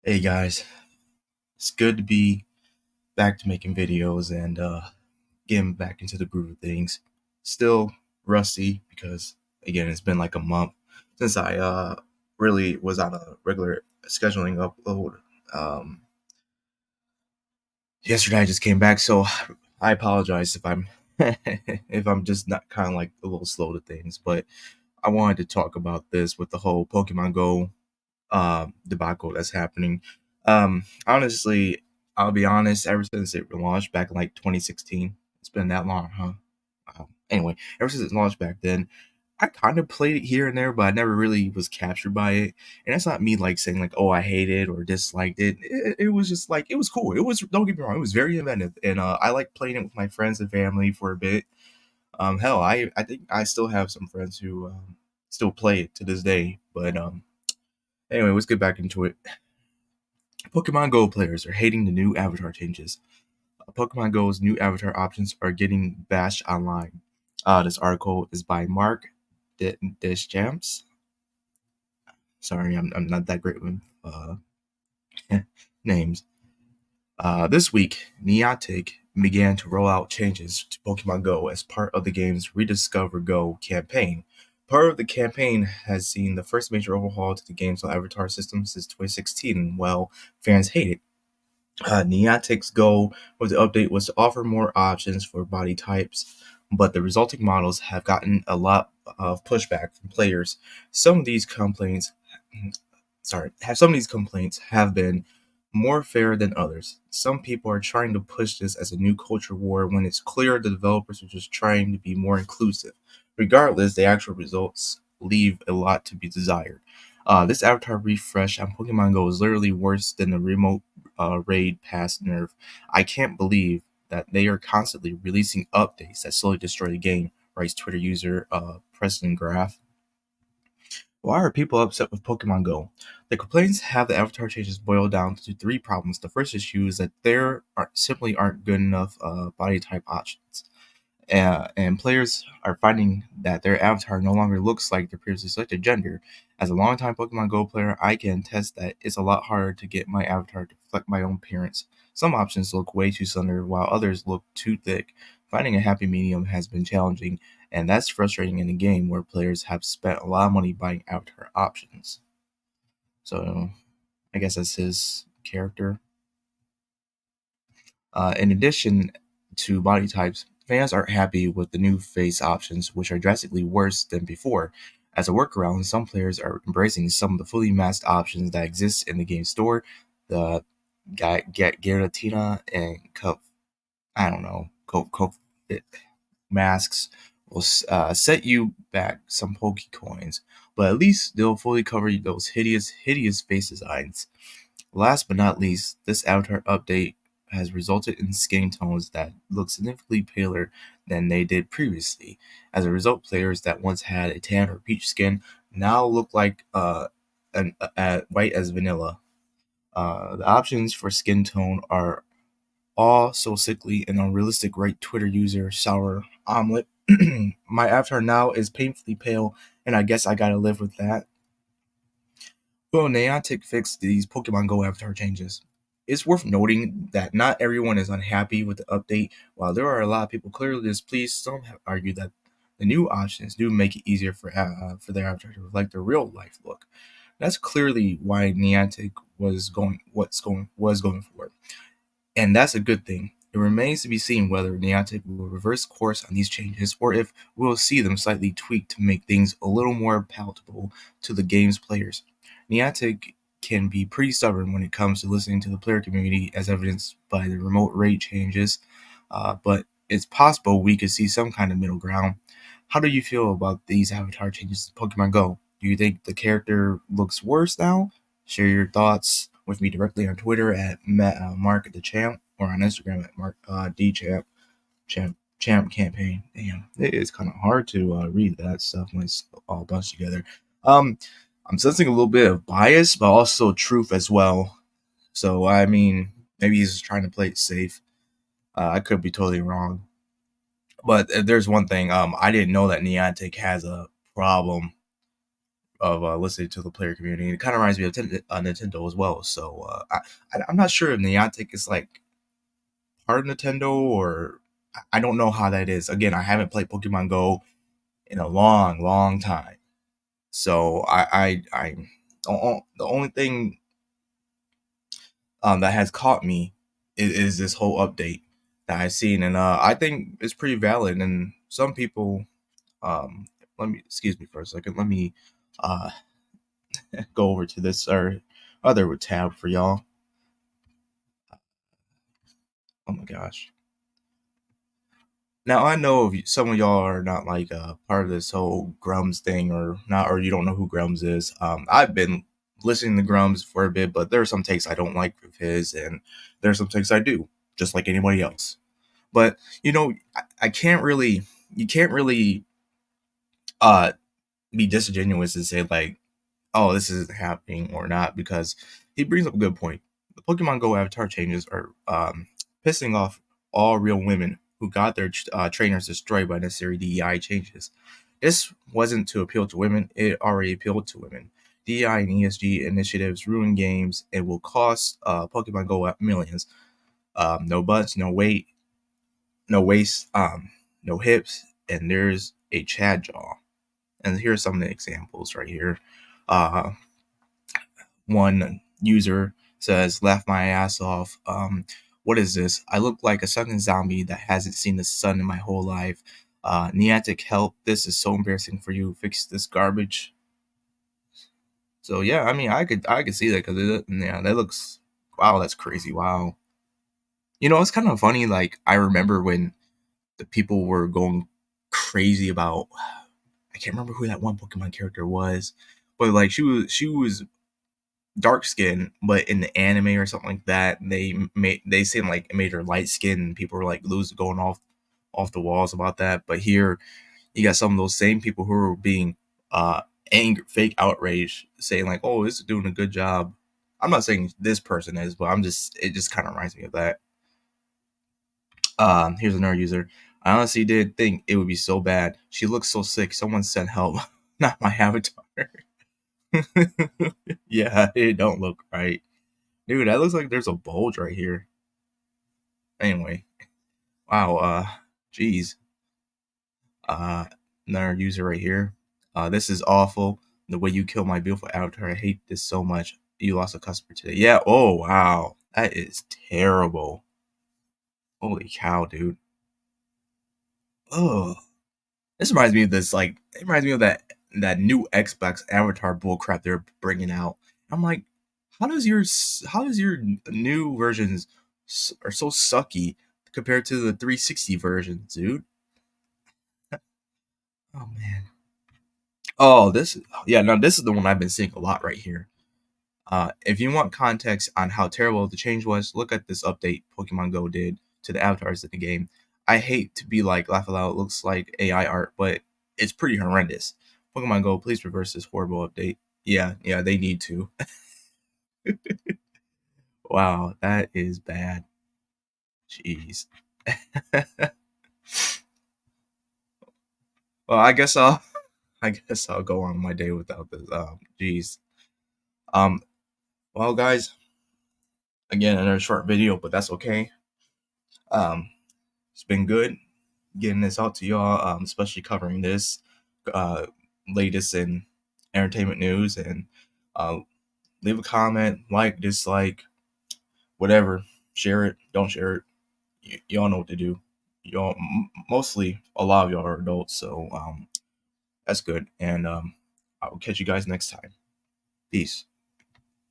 Hey guys, it's good to be back to making videos and getting back into the groove of things. Still rusty because again it's been like a month since I really was on a regular scheduling upload. Um, Yesterday I just came back, so I apologize if I'm if I'm just not kind of like a little slow to things, but I wanted to talk about this with the whole Pokemon Go debacle that's happening. Honestly, I'll be honest. Ever since it launched back in like 2016, it's been that long, huh? Wow. Anyway, ever since it launched back then, I kind of played it here and there, but I never really was captured by it. And that's not me like saying like, oh, I hate it or disliked it. It was just like it was cool. It was, don't get me wrong, it was very inventive, and I like playing it with my friends and family for a bit. Hell, I think I still have some friends who still play it to this day, but anyway, let's get back into it. Pokemon Go players are hating the new avatar changes. Pokemon Go's new avatar options are getting bashed online. This article is by Mark Deschamps. Sorry, I'm not that great with names. This week, Niantic began to roll out changes to Pokemon Go as part of the game's Rediscover Go campaign. Part of the campaign has seen the first major overhaul to the game's avatar system since 2016, and well, fans hate it. Niantic's goal with the update was to offer more options for body types, but the resulting models have gotten a lot of pushback from players. Some of these complaints, some of these complaints have been more fair than others. Some people are trying to push this as a new culture war when it's clear the developers are just trying to be more inclusive. Regardless, the actual results leave a lot to be desired. This avatar refresh on Pokemon Go is literally worse than the remote raid pass nerf. I can't believe that they are constantly releasing updates that slowly destroy the game, writes Twitter user Preston Graff. Why are people upset with Pokemon Go? The complaints have the avatar changes boiled down to three problems. The first issue is that simply aren't good enough body type options. And players are finding that their avatar no longer looks like their previously selected gender. As a longtime Pokemon Go player, I can attest that it's a lot harder to get my avatar to reflect my own appearance. Some options look way too slender, while others look too thick. Finding a happy medium has been challenging, and that's frustrating in a game where players have spent a lot of money buying avatar options. So, I guess that's his character. In addition to body types, fans aren't happy with the new face options, which are drastically worse than before. As a workaround, some players are embracing some of the fully masked options that exist in the game store. The Giratina and I don't know, masks will set you back some Pokecoins, but at least they'll fully cover those hideous face designs. Last but not least, this avatar update has resulted in skin tones that look significantly paler than they did previously. As a result, players that once had a tan or peach skin now look like white as vanilla. The options for skin tone are all so sickly and unrealistic, right? Twitter user Sour Omelet. My avatar now is painfully pale, and I guess I gotta live with that. Well, Niantic fixed these Pokemon Go avatar changes. It's worth noting that not everyone is unhappy with the update. While there are a lot of people clearly displeased, some have argued that the new options do make it easier for their avatar to reflect their real life look. That's clearly why Niantic was going for it, and that's a good thing. It remains to be seen whether Niantic will reverse course on these changes or if we'll see them slightly tweaked to make things a little more palatable to the game's players. Niantic can be pretty stubborn when it comes to listening to the player community, as evidenced by the remote rate changes, but it's possible we could see some kind of middle ground. How do you feel about these avatar changes in Pokemon Go? Do you think the character looks worse now? Share your thoughts with me directly on Twitter at Mark the Champ or on Instagram at Mark D Champ Campaign. Damn, it is kind of hard to read that stuff when it's all bunched together. Um, I'm sensing a little bit of bias, but also truth as well. So I mean, maybe he's just trying to play it safe. I could be totally wrong, but there's one thing. I didn't know that Niantic has a problem listening to the player community. And it kind of reminds me of Nintendo as well. So I'm not sure if Niantic is like part of Nintendo, or I don't know how that is. Again, I haven't played Pokemon Go in a long, long time. So the only thing that has caught me is this whole update that I've seen, and I think it's pretty valid. And some people, um, let me excuse me for a second. Let me uh, go over to this or other tab for y'all. Oh my gosh. Now I know if some of y'all are not like part of this whole Grums thing, or not, or you don't know who Grums is. I've been listening to Grums for a bit, but there are some takes I don't like of his, and there are some takes I do, just like anybody else. But I can't really, you can't really uh be disingenuous and say like, oh, this isn't happening or not, because he brings up a good point. The Pokemon Go avatar changes are pissing off all real women who got their trainers destroyed by necessary DEI changes. This wasn't to appeal to women, it already appealed to women. DEI and ESG initiatives ruin games and will cost Pokemon Go millions. No butts, no weight, no waist, no hips, and there's a Chad jaw. And here's some of the examples right here. Uh, One user says, "Laugh my ass off. What is this? I look like a sunken zombie that hasn't seen the sun in my whole life. Niantic, help! This is so embarrassing for you. Fix this garbage." So yeah, I mean, I could see that, because yeah, that looks, wow, that's crazy. Wow. It's kind of funny. Like, I remember when the people were going crazy about, I can't remember who that one Pokemon character was, but like she was dark skin, but in the anime or something like that, they seem like it made her light skin, and people were like going off the walls about that. But here you got some of those same people who are being angry, fake outrage, saying like, "Oh, this is doing a good job." I'm not saying this person is, but it just kind of reminds me of that. Here's another user. I honestly did think it would be so bad. She looks so sick. Someone sent help. Not my avatar. Yeah, it don't look right. Dude, that looks like there's a bulge right here. Anyway, wow, geez. Uh, Another user right here. This is awful. The way you kill my beautiful avatar. I hate this so much. You lost a customer today. Yeah, oh, wow. That is terrible. Holy cow, dude. Oh, this reminds me of this, like, it reminds me of that new Xbox avatar bullcrap they're bringing out. I'm like, how does your new versions are so sucky compared to the 360 versions, dude? Oh man. Oh, yeah, no, this is the one I've been seeing a lot right here. If you want context on how terrible the change was, look at this update Pokemon Go did to the avatars in the game. I hate to be like, laugh aloud, it looks like AI art, but it's pretty horrendous. Pokemon Go, please reverse this horrible update. Yeah, yeah, they need to. Wow, that is bad. Jeez. Well, I guess I'll go on my day without this. Jeez. Um, well, guys, again, another short video, but that's okay. Um, it's been good getting this out to y'all, especially covering this uh, latest in entertainment news. And uh, leave a comment, like, dislike, whatever. Share it, don't share it. Y'all know what to do. Y'all, mostly a lot of y'all are adults, so that's good. And I will catch you guys next time. Peace.